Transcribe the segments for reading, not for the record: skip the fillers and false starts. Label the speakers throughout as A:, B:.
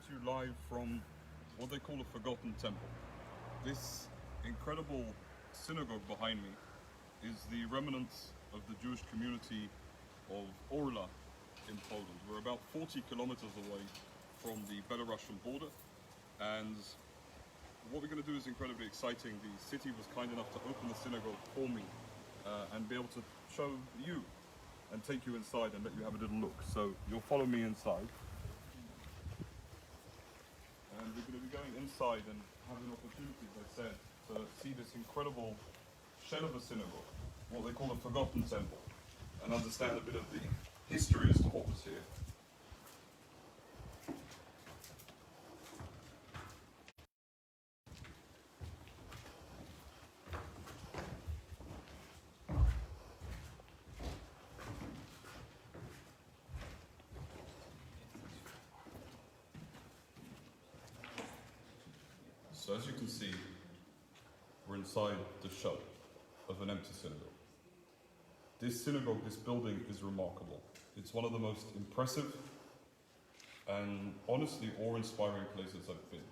A: to you live from what they call a forgotten temple. This incredible synagogue behind me is the remnants of the Jewish community of Orla in Poland. We're about 40 kilometers away from the Belarusian border, and what we're going to do is incredibly exciting. The city was kind enough to open the synagogue for me and be able to show you and take you inside and let you have a little look. So you'll follow me inside. And we're going to be going inside and have an opportunity, as I said, to see this incredible shell of a synagogue, what they call a forgotten temple, and understand a bit of the history as to what was here. So as you can see, we're inside the shell of an empty synagogue. This synagogue, this building is remarkable. It's one of the most impressive and honestly awe-inspiring places I've been.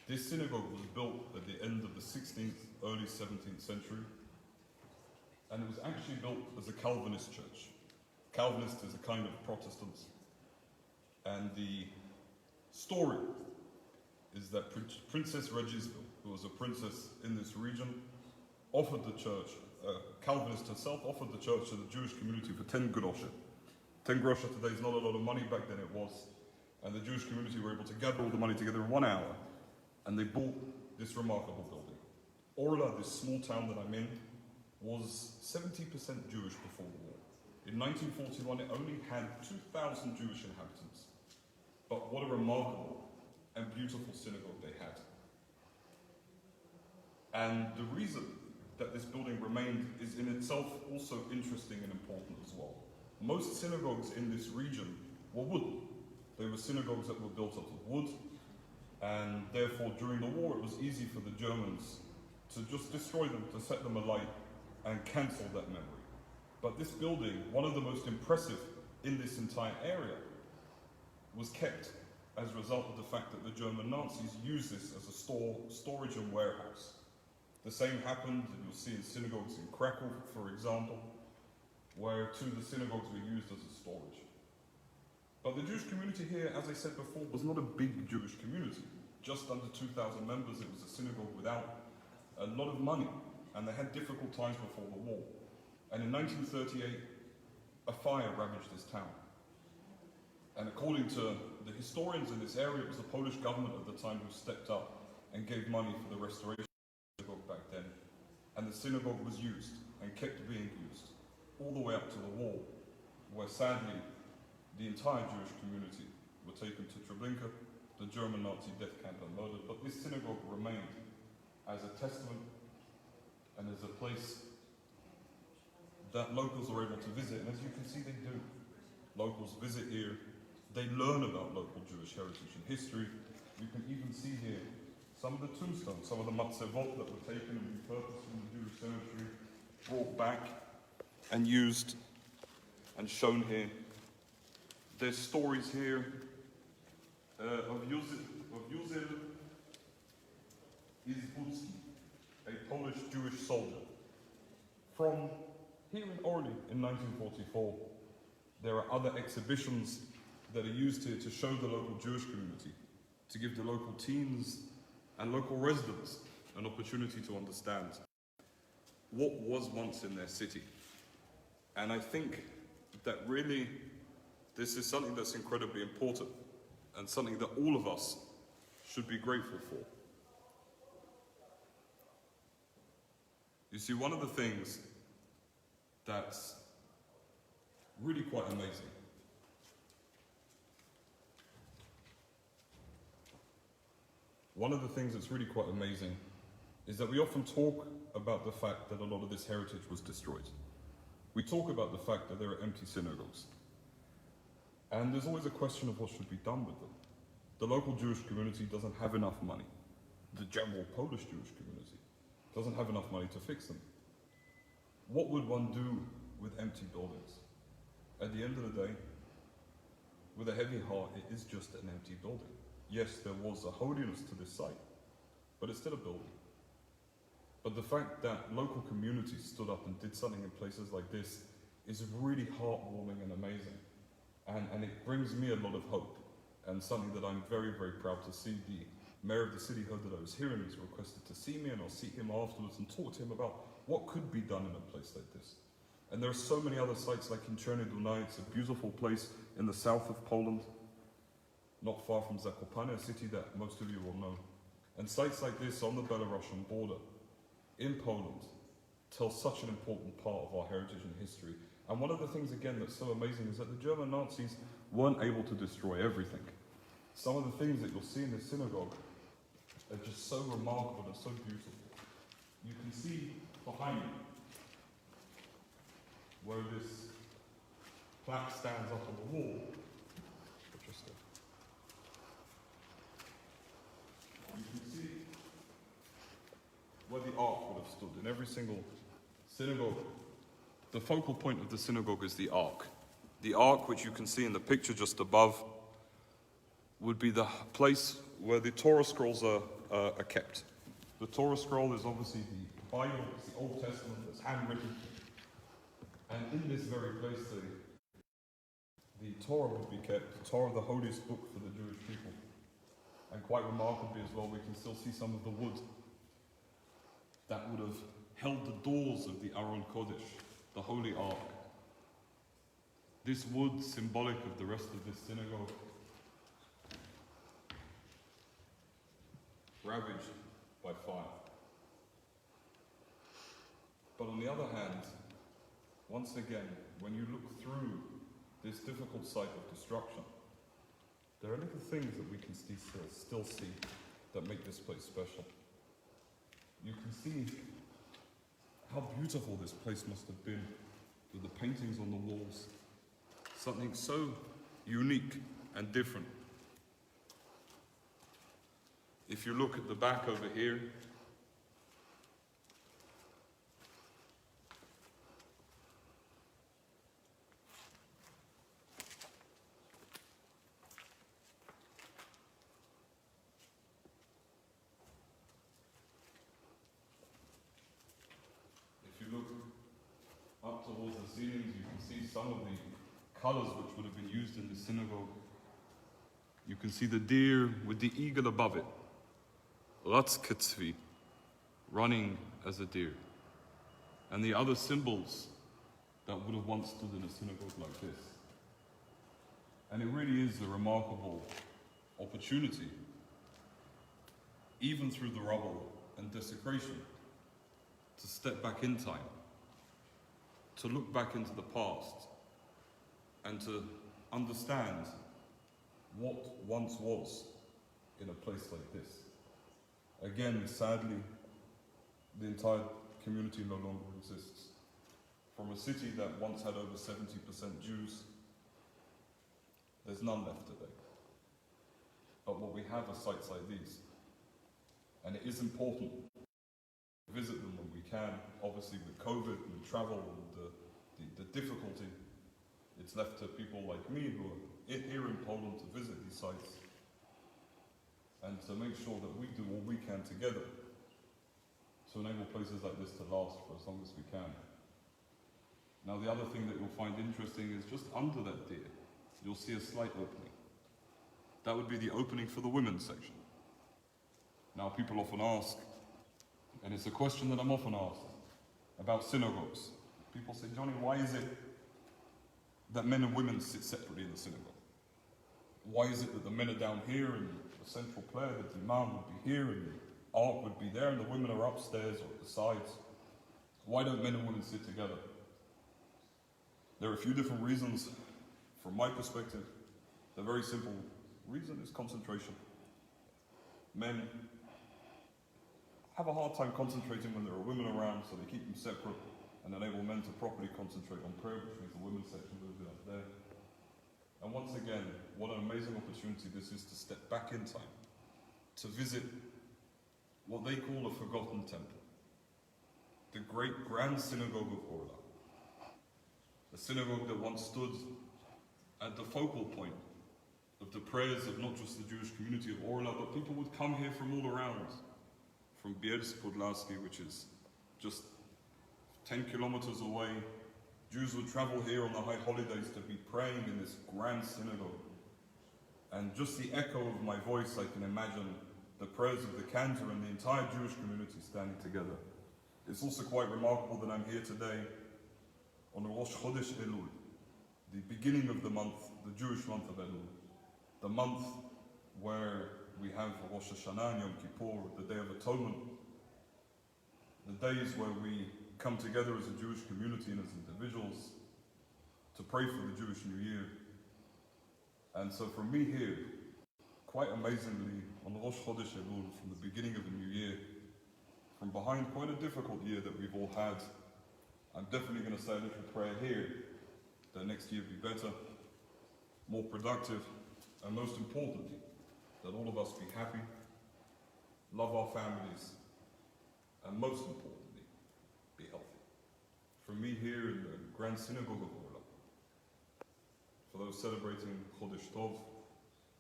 A: This synagogue was built at the end of the 16th, early 17th century, and it was actually built as a Calvinist church. Calvinist is a kind of Protestant, and the story is that Princess Regisville, who was a princess in this region, offered the church, Calvinist herself, offered the church to the Jewish community for 10 groszy. 10 groszy today is not a lot of money, back then it was. And the Jewish community were able to gather all the money together in 1 hour, and they bought this remarkable building. Orla, this small town that I'm in, was 70% Jewish before the war. In 1941, it only had 2,000 Jewish inhabitants. But what a remarkable and beautiful synagogue they had. And the reason that this building remained is in itself also interesting and important as well. Most synagogues in this region were wooden. They were synagogues that were built out of wood, and therefore during the war it was easy for the Germans to just destroy them, to set them alight and cancel that memory. But this building, one of the most impressive in this entire area, was kept as a result of the fact that the German Nazis used this as a storage and warehouse. The same happened, you'll see in synagogues in Krakow, for example, where two of the synagogues were used as a storage. But the Jewish community here, as I said before, was not a big Jewish community. Just under 2,000 members, it was a synagogue without a lot of money, and they had difficult times before the war. And in 1938, a fire ravaged this town. And according to the historians in this area, it was the Polish government at the time who stepped up and gave money for the restoration of the synagogue back then. And the synagogue was used and kept being used all the way up to the war, where sadly the entire Jewish community were taken to Treblinka, the German Nazi death camp, and murdered. But this synagogue remained as a testament and as a place that locals are able to visit. And as you can see, they do. Locals visit here. They learn about local Jewish heritage and history. You can even see here some of the tombstones, some of the matzevot that were taken and repurposed from the Jewish cemetery, brought back and used and shown here. There's stories here of Józef Izbucki, a Polish Jewish soldier. From here in Orly in 1944, there are other exhibitions that are used here to show the local Jewish community, to give the local teens and local residents an opportunity to understand what was once in their city. And I think that really this is something that's incredibly important and something that all of us should be grateful for. You see, one of the things that's really quite amazing is that we often talk about the fact that a lot of this heritage was destroyed. We talk about the fact that there are empty synagogues. And there's always a question of what should be done with them. The local Jewish community doesn't have enough money. The general Polish Jewish community doesn't have enough money to fix them. What would one do with empty buildings? At the end of the day, with a heavy heart, it is just an empty building. yes, there was a holiness to this site, but it's still a building. But the fact that local communities stood up and did something in places like this is really heartwarming and amazing. And it brings me a lot of hope, and something that I'm very, very proud to see. The mayor of the city heard that I was here and he's requested to see me, and I'll see him afterwards and talk to him about what could be done in a place like this. And there are so many other sites like in Czerny Dunaj. It's a beautiful place in the south of Poland, not far from Zakopane, a city that most of you will know. And sites like this on the Belarusian border, in Poland, tell such an important part of our heritage and history. And one of the things, again, that's so amazing is that the German Nazis weren't able to destroy everything. Some of the things that you'll see in this synagogue are just so remarkable and so beautiful. You can see behind me where this plaque stands up on the wall. You can see where the ark would have stood in every single synagogue. The focal point of the synagogue is the ark. The ark, which you can see in the picture just above, would be the place where the Torah scrolls are kept. The Torah scroll is obviously the Bible, it's the Old Testament, it's handwritten. And in this very place, the Torah would be kept, the Torah, the holiest book for the Jewish people. And quite remarkably as well, we can still see some of the wood that would have held the doors of the Aron Kodesh, the Holy Ark. This wood, symbolic of the rest of this synagogue, ravaged by fire. But on the other hand, once again, when you look through this difficult site of destruction, there are little things that we can still see that make this place special. You can see how beautiful this place must have been with the paintings on the walls. Something so unique and different. If you look at the back over here, up towards the ceilings, you can see some of the colors which would have been used in the synagogue. You can see the deer with the eagle above it, Ratzketzvi, running as a deer, and the other symbols that would have once stood in a synagogue like this. And it really is a remarkable opportunity, even through the rubble and desecration, to step back in time, to look back into the past and to understand what once was in a place like this. Again, sadly, the entire community no longer exists. From a city that once had over 70% Jews, there's none left today. But what we have are sites like these. And it is important to visit them when we can. Obviously with COVID and travel and the difficulty, it's left to people like me who are here in Poland to visit these sites and to make sure that we do all we can together to enable places like this to last for as long as we can. Now the other thing that you'll find interesting is just under that deer, you'll see a slight opening. That would be the opening for the women's section. Now people often ask, and it's a question that I'm often asked, about synagogues. People say, Johnny, why is it that men and women sit separately in the synagogue? Why is it that the men are down here and the central player, the imam, would be here and the ark would be there and the women are upstairs or at the sides? Why don't men and women sit together? There are a few different reasons. From my perspective, the very simple reason is concentration. Men have a hard time concentrating when there are women around, so they keep them separate and enable men to properly concentrate on prayer, which means the women's section will be up there. And once again, what an amazing opportunity this is to step back in time, to visit what they call a forgotten temple, the great grand synagogue of Orla, a synagogue that once stood at the focal point of the prayers of not just the Jewish community of Orla, but people would come here from all around, from Bielsk Podlaski, which is just 10 kilometers away. Jews would travel here on the high holidays to be praying in this grand synagogue. And just the echo of my voice, I can imagine the prayers of the cantor and the entire Jewish community standing together. It's also quite remarkable that I'm here today on Rosh Chodesh Elul, the beginning of the month, the Jewish month of Elul, the month where we have Rosh Hashanah and Yom Kippur, the Day of Atonement, the days where we come together as a Jewish community and as individuals to pray for the Jewish New Year. And so for me here, quite amazingly, on Rosh Chodesh Elul, from the beginning of the new year, from behind quite a difficult year that we've all had, I'm definitely going to say a little prayer here that next year be better, more productive, and most importantly, that all of us be happy, love our families, and most importantly, be healthy. For me here in the Grand Synagogue of Orla, for those celebrating Chodesh Tov,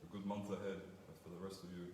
A: a good month ahead, and for the rest of you,